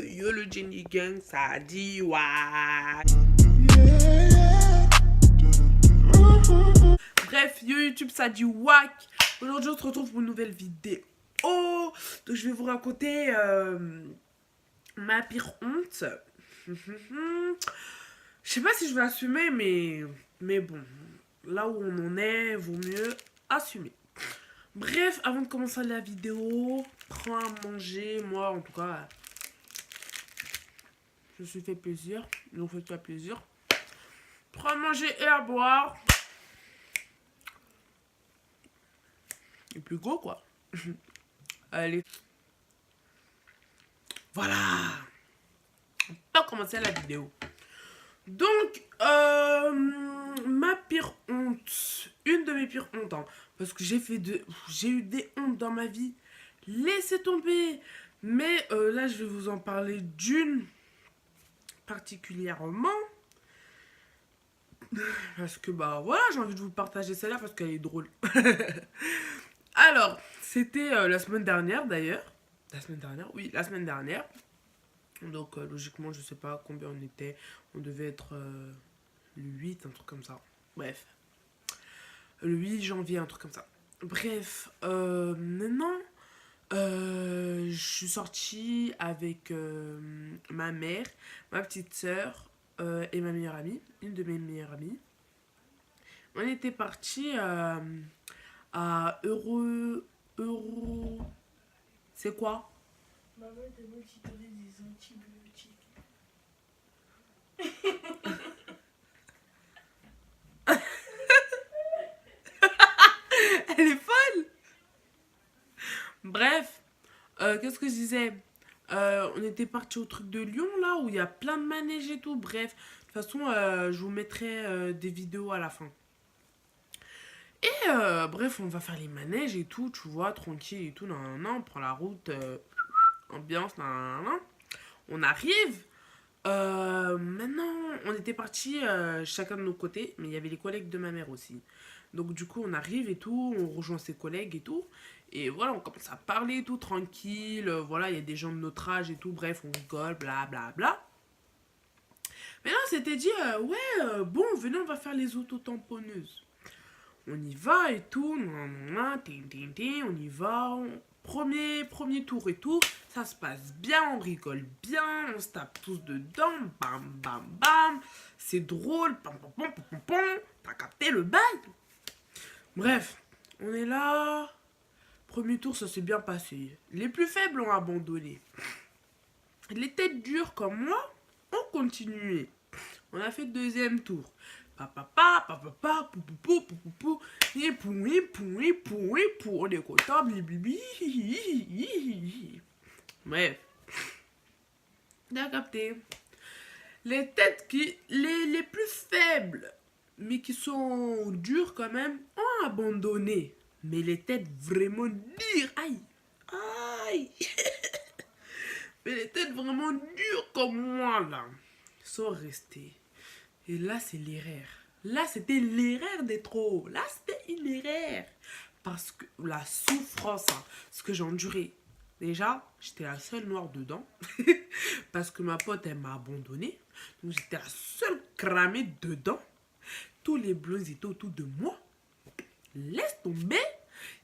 Yo le Jenny Gang, ça dit ouais. Bref, yo YouTube, ça dit wack. Aujourd'hui, on se retrouve pour une nouvelle vidéo. Donc, je vais vous raconter ma pire honte. Je sais pas si je vais assumer, mais bon, là où on en est, vaut mieux assumer. Bref, avant de commencer la vidéo, prends à manger. Moi, en tout cas, je me suis fait plaisir. Donc, faites-toi plaisir. Prends à manger et à boire. Et puis go, quoi. Allez. Voilà. On peut commencer la vidéo. Donc, ma pire honte. Une de mes pires hontes. Hein, parce que j'ai eu des hontes dans ma vie. Laissez tomber. Mais là, je vais vous en parler d'une particulièrement. Parce que, bah, voilà, j'ai envie de vous partager celle-là parce qu'elle est drôle. Alors, c'était la semaine dernière, d'ailleurs. La semaine dernière? Oui, la semaine dernière. Donc, logiquement, je sais pas combien on était. On devait être le 8, un truc comme ça. Bref. Le 8 janvier, un truc comme ça. Bref, maintenant, je suis sortie avec ma mère, ma petite soeur et ma meilleure amie. Une de mes meilleures amies. On était partis à Euro... C'est quoi? Maman t'a dit qu'il t'avait des antibiotiques. Elle est folle. Bref, qu'est-ce que je disais? On était parti au truc de Lyon, là, où il y a plein de manèges et tout. Bref, de toute façon, je vous mettrai des vidéos à la fin. Et bref, on va faire les manèges et tout, tu vois, tranquille et tout. On prend la route, ambiance, on arrive. Maintenant, on était partis chacun de nos côtés, mais il y avait les collègues de ma mère aussi. Donc du coup, on arrive et tout, on rejoint ses collègues et tout. Et voilà, on commence à parler et tout, tranquille. Voilà, il y a des gens de notre âge et tout, bref, on rigole, bla bla bla. Mais là, on s'était dit, bon, venez, on va faire les autotamponneuses. On y va et tout, on y va. Premier tour et tout, ça se passe bien, on rigole bien, on se tape tous dedans, bam bam bam, c'est drôle, pam pam pam pam pam, t'as capté le bail. Bref, on est là, premier tour ça s'est bien passé, les plus faibles ont abandonné, les têtes dures comme moi ont continué, on a fait le deuxième tour. Papa, pou pou pou pou pou, et pou, on est content, bibi. Bref. T'as capté. Les têtes les plus faibles, mais qui sont dures quand même, ont abandonné. Mais les têtes vraiment dures, aïe. Mais les têtes vraiment dures comme moi, là, sont restées. Et là, c'est l'erreur. Là, c'était l'erreur des trop. Là, c'était une erreur. Parce que la souffrance, hein, ce que j'ai enduré. Déjà, j'étais la seule noire dedans. Parce que ma pote, elle m'a abandonnée. Donc, j'étais la seule cramée dedans. Tous les bleus étaient autour de moi. Laisse tomber.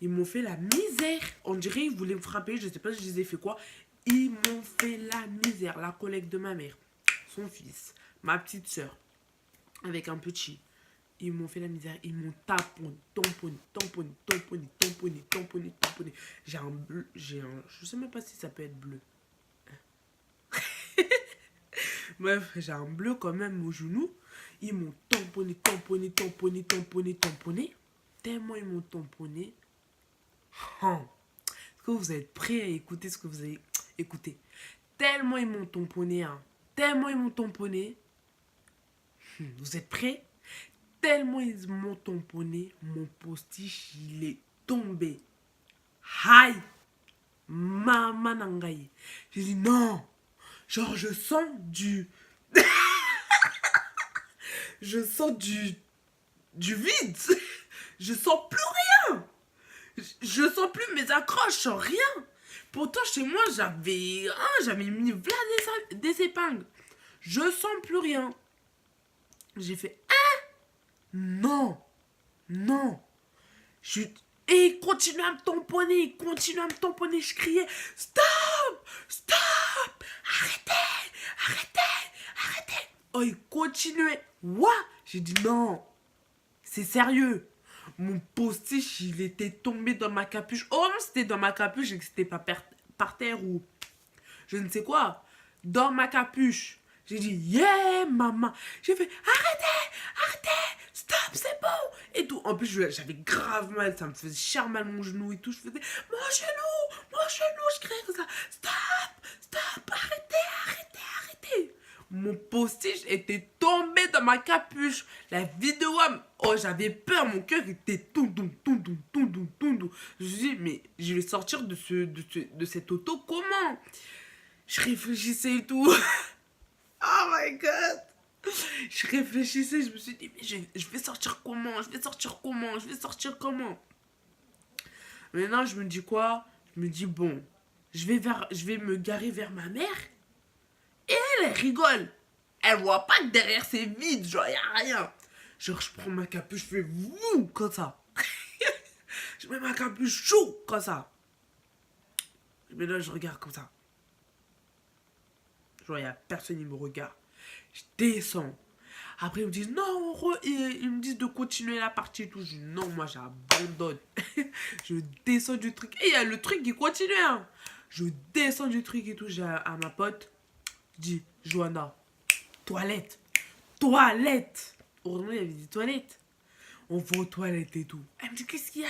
Ils m'ont fait la misère. On dirait qu'ils voulaient me frapper. Je ne sais pas si je les ai fait quoi. Ils m'ont fait la misère. La collègue de ma mère. Son fils. Ma petite soeur. Avec un petit. Ils m'ont fait la misère. Ils m'ont tamponné. J'ai un bleu. Je sais même pas si ça peut être bleu. Bref, j'ai un bleu quand même au genou. Ils m'ont tamponné. Tellement ils m'ont tamponné. Est-ce que vous êtes prêts à écouter ce que vous avez écouté? Tellement ils m'ont tamponné. Vous êtes prêts? Tellement ils m'ont tamponné, mon postiche, il est tombé. Aïe! Maman nangaï. J'ai dit non. Genre, je sens du... je sens du vide. Je sens plus rien. Je sens plus mes accroches, je sens rien. Pourtant, chez moi, j'avais mis plein des épingles. Je sens plus rien. J'ai fait non, non. Et il continue à me tamponner, Je criais, stop, stop, arrêtez. Oh, il continuait. What? J'ai dit non, c'est sérieux. Mon postiche, il était tombé dans ma capuche. Oh non, c'était dans ma capuche et que c'était pas par terre ou je ne sais quoi. Dans ma capuche. J'ai dit, yeah, maman. J'ai fait, arrêtez, stop, c'est bon. Et tout. En plus, j'avais grave mal. Ça me faisait cher mal mon genou et tout. Je faisais, mon genou. Je criais comme ça. Stop, arrêtez. Mon postiche était tombé dans ma capuche. La vidéo, oh, j'avais peur. Mon cœur était tout. Je me suis dit, mais je vais sortir de cette auto comment? Je réfléchissais et tout. Oh my god. Je réfléchissais, je me suis dit, mais je vais sortir comment? Maintenant, je me dis quoi? Je me dis, bon, je vais me garer vers ma mère. Et elle rigole. Elle voit pas que derrière c'est vide, genre, y a rien. Genre, je prends ma capuche, je fais vous comme ça. Je mets ma capuche chaud comme ça. Mais là, je regarde comme ça. Genre, il n'y a personne qui me regarde. Je descends. Après, ils me disent non, ils me disent de continuer la partie et tout. Je dis non, moi j'abandonne. Je descends du truc. Et il y a le truc qui continue. Hein. Je descends du truc et tout. J'ai à ma pote. Je dis, Johanna, toilette. Heureusement, il y avait des toilettes. On va aux toilettes et tout. Elle me dit, qu'est-ce qu'il y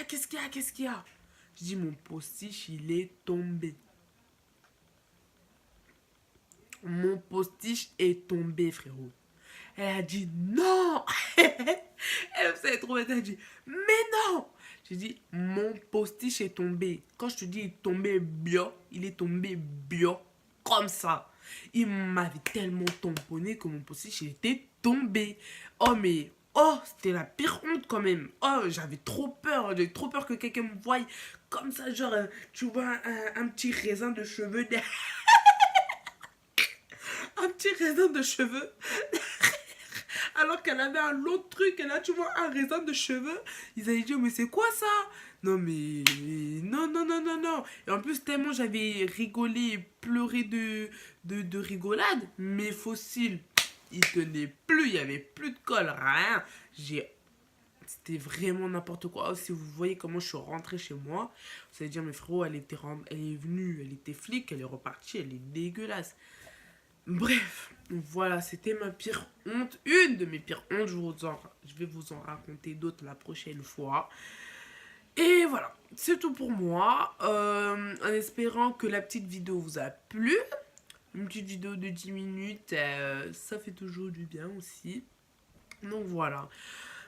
a? Je dis, mon postiche, il est tombé. Mon postiche est tombé, frérot. Elle a dit non. Elle s'est trop bête. Elle a dit mais non. J'ai dit mon postiche est tombé. Quand je te dis il est tombé bien, il est tombé bien comme ça. Il m'avait tellement tamponné que mon postiche était tombé. Oh mais c'était la pire honte quand même. Oh j'avais trop peur que quelqu'un me voie comme ça genre tu vois un petit raisin de cheveux derrière. Un petit raisin de cheveux. Alors qu'elle avait un autre truc. Et là, tu vois, un raisin de cheveux. Ils avaient dit, mais c'est quoi ça? Non, mais... Non. Et en plus, tellement j'avais rigolé et pleuré de rigolade. Mes fossiles, ils tenaient plus. Il n'y avait plus de colle, rien. C'était vraiment n'importe quoi. Oh, si vous voyez comment je suis rentrée chez moi, vous allez dire, mais frérot, elle est venue, elle était flic, elle est repartie, elle est dégueulasse. Bref, voilà, c'était ma pire honte. Une de mes pires hontes. Je vais vous en raconter d'autres la prochaine fois. Et voilà, c'est tout pour moi. En espérant que la petite vidéo vous a plu. Une petite vidéo de 10 minutes, ça fait toujours du bien aussi. Donc voilà.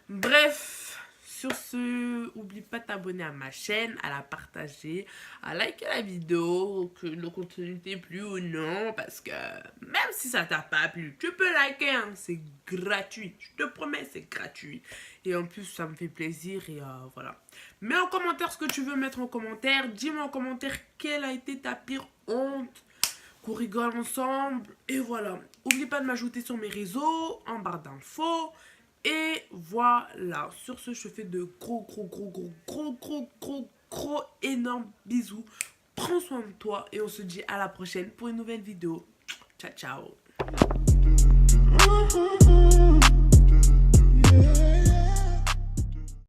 Bref, sur ce, n'oublie pas de t'abonner à ma chaîne, à la partager, à liker la vidéo, que le contenu t'ait plu ou non, parce que même si ça t'a pas plu, tu peux liker, hein, c'est gratuit, je te promets, c'est gratuit. Et en plus, ça me fait plaisir et voilà. Mets en commentaire ce que tu veux mettre en commentaire, dis-moi en commentaire quelle a été ta pire honte, qu'on rigole ensemble, et voilà. N'oublie pas de m'ajouter sur mes réseaux, en barre d'infos. Et voilà, sur ce, je te fais de gros, énormes bisous. Prends soin de toi et on se dit à la prochaine pour une nouvelle vidéo. Ciao, ciao.